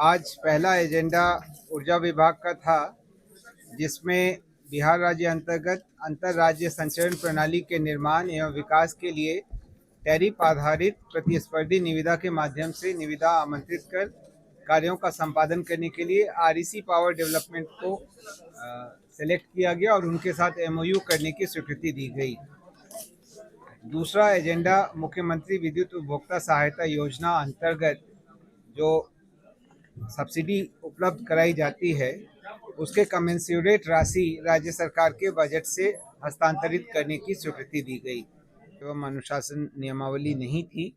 आज पहला एजेंडा ऊर्जा विभाग का था, जिसमें बिहार राज्य अंतर्गत अंतर राज्य संचरण प्रणाली के निर्माण एवं विकास के लिए टैरिफ आधारित प्रतिस्पर्धी निविदा के माध्यम से निविदा आमंत्रित कर कार्यों का संपादन करने के लिए आरईसी पावर डेवलपमेंट को सेलेक्ट किया गया और उनके साथ एमओयू करने की स्वीकृति दी गई। दूसरा एजेंडा मुख्यमंत्री विद्युत उपभोक्ता सहायता योजना अंतर्गत जो सब्सिडी उपलब्ध कराई जाती है, उसके कमेंसुरेट राशि राज्य सरकार के बजट से हस्तांतरित करने की स्वीकृति दी गई एवं अनुशासन नियमावली नहीं थी,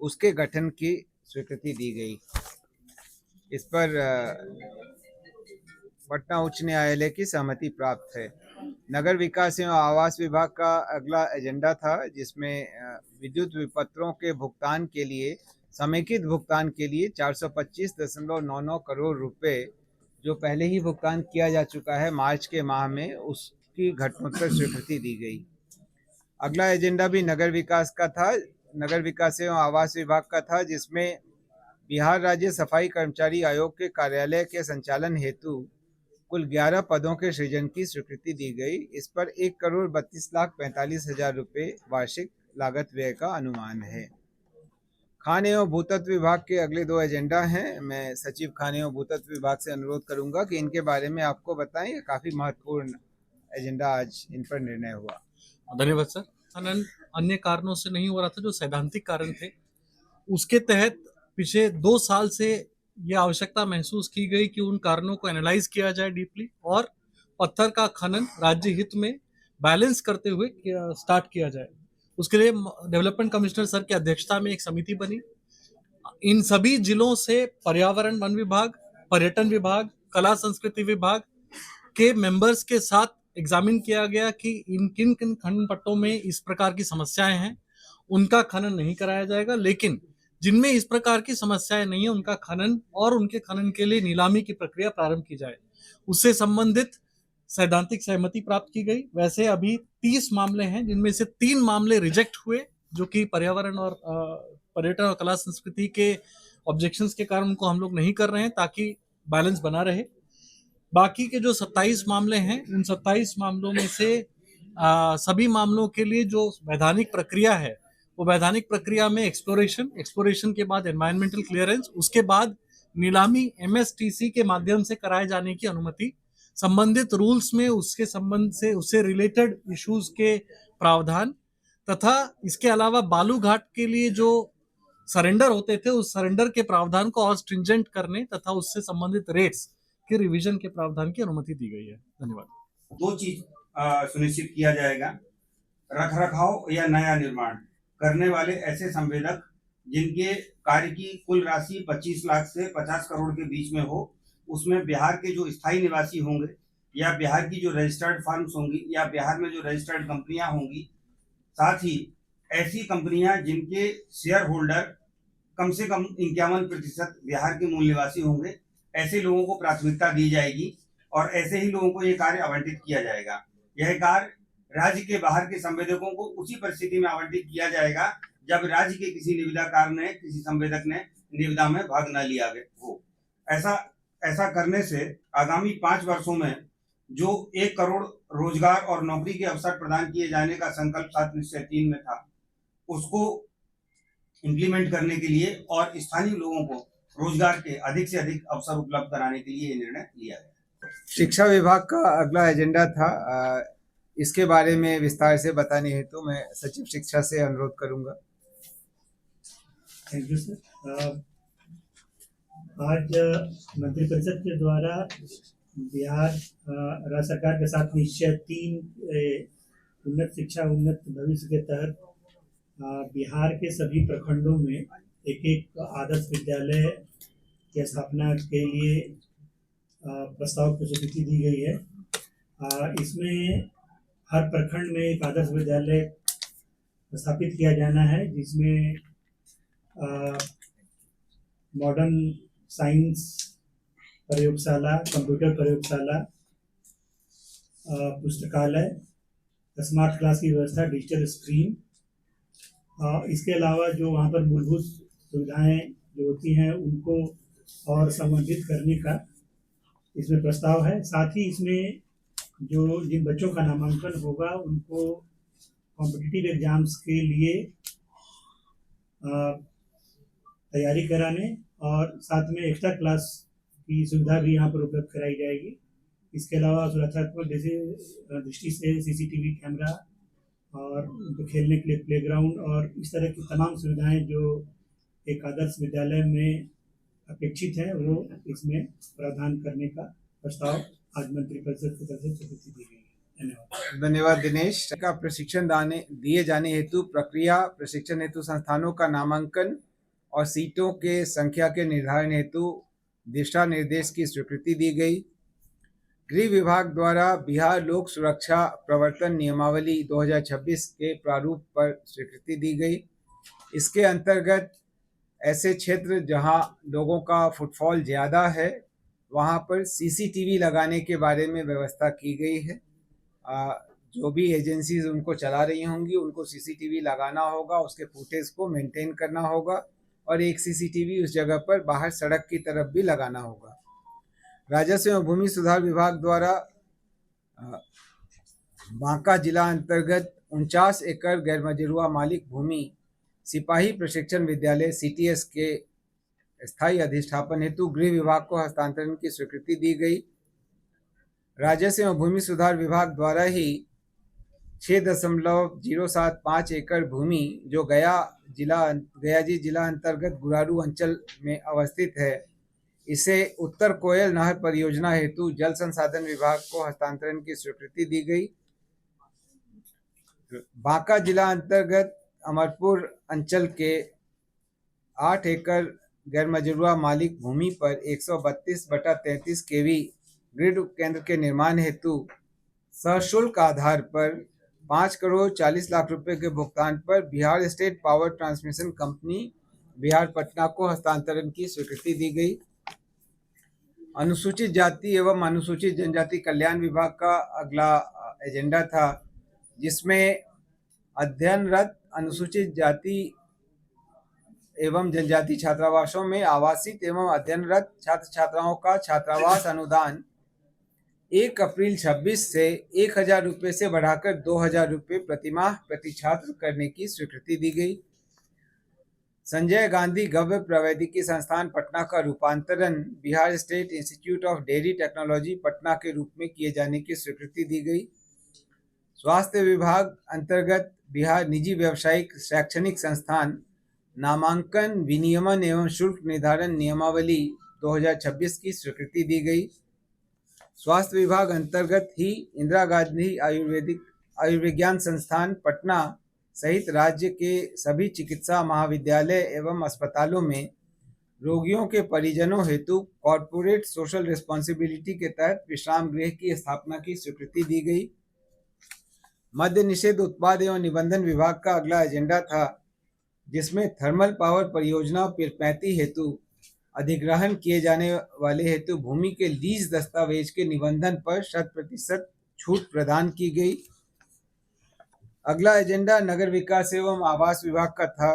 उसके गठन की स्वीकृति दी गई। इस पर पटना उच्च न्यायालय की सहमति प्राप्त है। नगर विकास एवं आवास विभाग का अगला एजेंडा था, जिसमें विद्युत विपत्रों के भुगतान के लिए समेकित भुगतान के लिए 425.99 करोड़ रुपए जो पहले ही भुगतान किया जा चुका है मार्च के माह में, उसकी घटनोत्तर स्वीकृति दी गई। अगला एजेंडा भी नगर विकास का था, नगर विकास एवं आवास विभाग का था, जिसमें बिहार राज्य सफाई कर्मचारी आयोग के कार्यालय के संचालन हेतु कुल 11 पदों के सृजन की स्वीकृति दी गई। इस पर 1,32,45,000 रुपए वार्षिक लागत व्यय का अनुमान है। खान एवं भूतत्व विभाग के अगले दो एजेंडा हैं। मैं सचिव खान एवं भूतत्व विभाग से अनुरोध करूंगा कि इनके बारे में आपको बताएं। ये काफी महत्वपूर्ण एजेंडा, आज इन पर निर्णय हुआ। धन्यवाद सर। खनन अन्य कारणों से नहीं हो रहा था, जो सैद्धांतिक कारण थे, उसके तहत पिछले 2 साल से ये आवश्यकता महसूस की गई कि उन कारणों को एनालाइज किया जाए डीपली और पत्थर का खनन राज्य हित में बैलेंस करते हुए स्टार्ट किया जाए। उसके लिए डेवलपमेंट कमिश्नर सर की अध्यक्षता में एक समिति बनी। इन सभी जिलों से पर्यावरण वन विभाग, पर्यटन विभाग, कला संस्कृति विभाग के मेंबर्स के साथ एग्जामिन किया गया कि इन किन किन खनन पट्टों में इस प्रकार की समस्याएं हैं, उनका खनन नहीं कराया जाएगा, लेकिन जिनमें इस प्रकार की समस्याएं नहीं है उनका खनन और उनके खनन के लिए नीलामी की प्रक्रिया प्रारंभ की जाए। उससे संबंधित सैद्धांतिक सहमति प्राप्त की गई। वैसे अभी 30 मामले हैं, जिनमें से 3 मामले रिजेक्ट हुए, जो कि पर्यावरण और पर्यटन और कला संस्कृति के ऑब्जेक्शंस के कारण उनको हम लोग नहीं कर रहे हैं, ताकि बैलेंस बना रहे। बाकी के जो 27 मामले हैं, उन 27 मामलों में से सभी मामलों के लिए जो वैधानिक प्रक्रिया है, वो वैधानिक प्रक्रिया में एक्सप्लोरेशन के बाद एनवायरमेंटल क्लियरेंस, उसके बाद नीलामी एमएसटीसी के माध्यम से कराए जाने की अनुमति, संबंधित रूल्स में उसके संबंध से उससे रिलेटेड इश्यूज के प्रावधान, तथा इसके अलावा बालू घाट के लिए जो सरेंडर होते थे, उस सरेंडर के प्रावधान को और स्ट्रिंजेंट करने तथा उससे संबंधित रेट्स के रिवीजन के प्रावधान की अनुमति दी गई है। धन्यवाद। 2 चीज सुनिश्चित किया जाएगा। रखरखाव या नया निर्माण करने वाले ऐसे संवेदक जिनके कार्य की कुल राशि 25 लाख से 50 करोड़ के बीच में हो, उसमें बिहार के जो स्थायी निवासी होंगे या बिहार की जो रजिस्टर्ड फर्म्स होंगी या बिहार में जो रजिस्टर्ड कंपनियां होंगी, साथ ही ऐसी कंपनियां जिनके शेयर होल्डर कम से कम 51% बिहार के मूल निवासी होंगे, ऐसे लोगों को प्राथमिकता दी जाएगी और ऐसे ही लोगों को ये कार्य आवंटित किया जाएगा। यह कार्य राज्य के बाहर के संवेदकों को उसी परिस्थिति में आवंटित किया जाएगा जब राज्य के किसी निविदाकार ने, किसी संवेदक ने निविदा में भाग न लिया हो। ऐसा करने से आगामी 5 वर्षों में जो 1 करोड़ रोजगार और नौकरी के अवसर प्रदान किए जाने का संकल्प 7 निश्चय 3 में था, उसको इम्प्लीमेंट करने के लिए और स्थानीय लोगों को रोजगार के अधिक से अधिक अवसर उपलब्ध कराने के लिए ये निर्णय लिया गया। शिक्षा विभाग का अगला एजेंडा था, इसके बारे में विस्तार से बताने हेतु मैं सचिव शिक्षा से अनुरोध करूंगा। Thank you sir. आज मंत्रिपरिषद के द्वारा बिहार राज्य सरकार के साथ निश्चय 3 उन्नत शिक्षा उन्नत भविष्य के तहत बिहार के सभी प्रखंडों में एक आदर्श विद्यालय की स्थापना के लिए प्रस्ताव की स्वीकृति दी गई है। इसमें हर प्रखंड में एक आदर्श विद्यालय स्थापित किया जाना है, जिसमें मॉडर्न साइंस प्रयोगशाला, कंप्यूटर प्रयोगशाला, पुस्तकालय, स्मार्ट क्लास की व्यवस्था, डिजिटल स्क्रीन, इसके अलावा जो वहाँ पर मूलभूत सुविधाएं जो होती हैं उनको और संवर्धित करने का इसमें प्रस्ताव है। साथ ही इसमें जो जिन बच्चों का नामांकन होगा उनको कॉम्पिटिटिव एग्जाम्स के लिए तैयारी कराने और साथ में एक्स्ट्रा क्लास की सुविधा भी यहाँ पर उपलब्ध कराई जाएगी। इसके अलावा सुरक्षात्मक दृष्टि से सीसीटीवी कैमरा और उनको खेलने के लिए प्लेग्राउंड और इस तरह की तमाम सुविधाएं जो एक आदर्श विद्यालय में अपेक्षित है वो इसमें प्रावधान करने का प्रस्ताव आज मंत्रिपरिषद की तरफ से स्वीकृति दी गई है। धन्यवाद। धन्यवाद दिनेश। का प्रशिक्षण दिए जाने हेतु प्रक्रिया, प्रशिक्षण हेतु संस्थानों का नामांकन और सीटों के संख्या के निर्धारण हेतु दिशा निर्देश की स्वीकृति दी गई। गृह विभाग द्वारा बिहार लोक सुरक्षा प्रवर्तन नियमावली 2026 के प्रारूप पर स्वीकृति दी गई। इसके अंतर्गत ऐसे क्षेत्र जहां लोगों का फुटफॉल ज़्यादा है वहां पर सीसीटीवी लगाने के बारे में व्यवस्था की गई है। जो भी एजेंसीज उनको चला रही होंगी उनको सीसीटीवी लगाना होगा, उसके फुटेज को मेंटेन करना होगा और एक सीसीटीवी उस जगह पर बाहर सड़क की तरफ भी लगाना होगा। राजस्व एवं भूमि सुधार विभाग द्वारा बांका जिला अंतर्गत 49 एकड़ गैरमजरूआ मालिक भूमि सिपाही प्रशिक्षण विद्यालय सीटीएस के स्थायी अधिष्ठापन हेतु गृह विभाग को हस्तांतरण की स्वीकृति दी गई। राजस्व एवं भूमि सुधार विभाग द्वारा ही 6.075 एकड़ भूमि जो गया जिला अंतर्गत गुरारू अंचल में अवस्थित है, इसे उत्तर कोयल नहर परियोजना हेतु जल संसाधन विभाग को हस्तांतरण की स्वीकृति दी गई। बांका जिला अंतर्गत अमरपुर अंचल के 8 एकड़ गैरमजरूआ मालिक भूमि पर 132/33 केवी ग्रिड केंद्र के निर्माण हेतु सशुल्क आधार पर 5,40,00,000 रुपए के भुगतान पर Bihar state power transmission company Bihar Patna को हस्तांतरण की स्वीकृति दी गई। अनुसूचित जाति एवं अनुसूचित जनजाति कल्याण विभाग का अगला एजेंडा था, जिसमें अध्ययनरत अनुसूचित जाति एवं जनजाति छात्रावासों में आवासित एवं अध्ययनरत छात्र छात्राओं का छात्रावास अनुदान 1 अप्रैल 26 से 1,000 रुपये से बढ़ाकर 2,000 रुपये प्रतिमाह प्रति छात्र करने की स्वीकृति दी गई। संजय गांधी गव्य प्रौद्योगिकी संस्थान पटना का रूपांतरण Bihar state institute of dairy technology Patna के रूप में किए जाने की स्वीकृति दी गई। स्वास्थ्य विभाग अंतर्गत बिहार निजी व्यावसायिक शैक्षणिक संस्थान नामांकन विनियमन एवं शुल्क निर्धारण नियमावली 2026 की स्वीकृति दी गई। स्वास्थ्य विभाग अंतर्गत ही इंदिरा गांधी आयुर्विज्ञान संस्थान पटना सहित राज्य के सभी चिकित्सा महाविद्यालय एवं अस्पतालों में रोगियों के परिजनों हेतु कॉर्पोरेट सोशल रिस्पॉन्सिबिलिटी के तहत विश्राम गृह की स्थापना की स्वीकृति दी गई। मद्य निषेध उत्पाद एवं निबंधन विभाग का अगला एजेंडा था, जिसमें थर्मल पावर परियोजना पीरपैंती हेतु अधिग्रहण किए जाने वाले हेतु भूमि के लीज दस्तावेज के निबंधन पर 100% छूट प्रदान की गई। अगला एजेंडा नगर विकास एवं आवास विभाग का था,